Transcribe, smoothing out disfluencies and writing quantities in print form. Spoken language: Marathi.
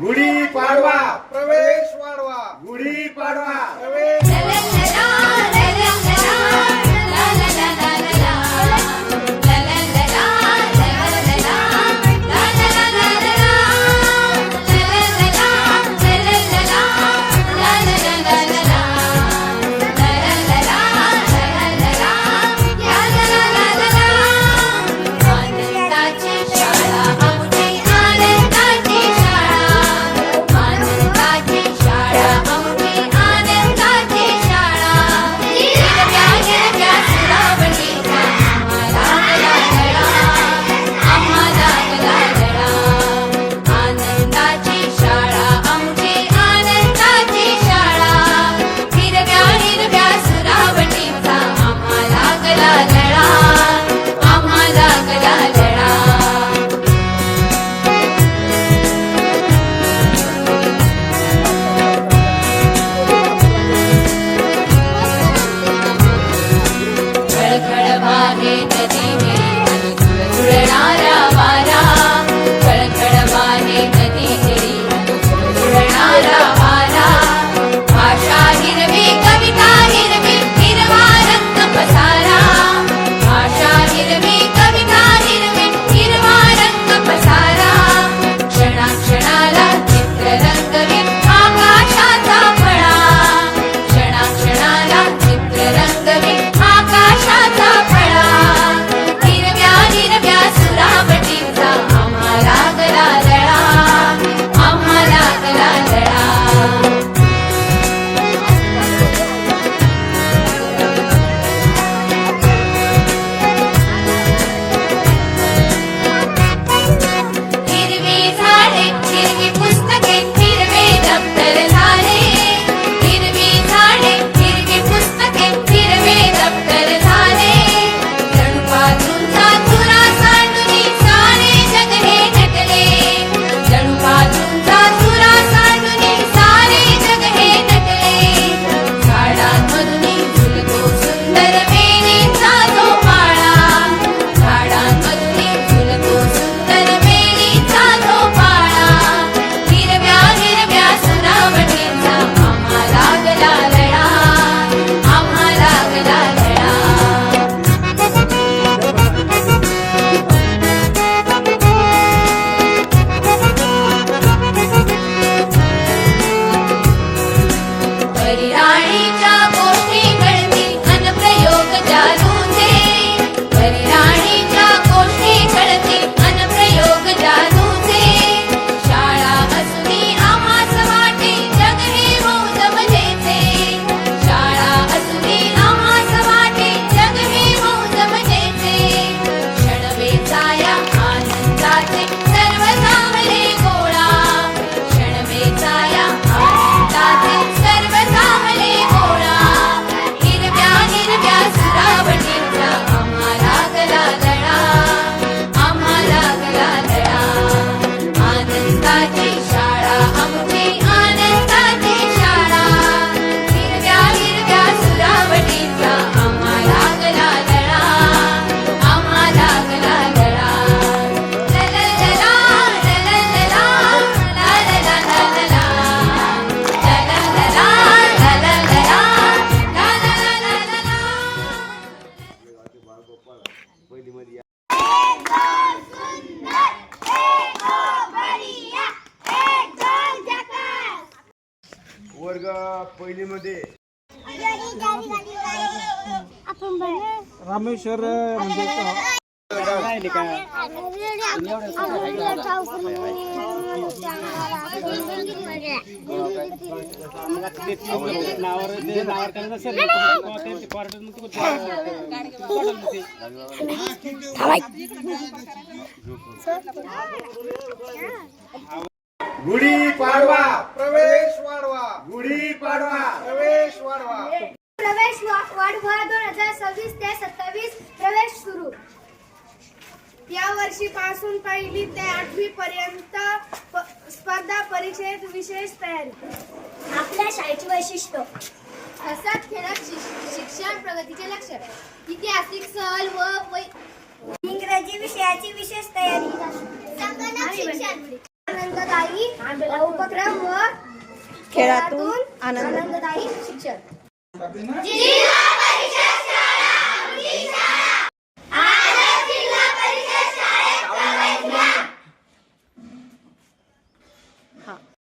गुढी पाडवा प्रवेश वाढवा. गुढी पाडवा प्रवेश वर्ग पहिली मध्ये रामेश्वर म्हणजे गुढी पाडवा प्रवेश वाढवा. गुढी पाडवा प्रवेश वाढवा. प्रवेश वाढवा 2026 ते 27 प्रवेश सुरू. या वर्षीपासून पहिली ते 8वी पर्यंत स्पर्धा परीक्षेत विशेष तयारी. आपल्या शाळेची वैशिष्ट्य हसत खेळत शिक्षण प्रगतीचे लक्ष. ऐतिहासिक सहल व इंग्रजी विषयाची विशेष तयारी. संगणक शिक्षण आनंददायी उपक्रम व खेळातून आनंद. आनंददायी शिक्षण. जिल्हा जिल्हा परिषद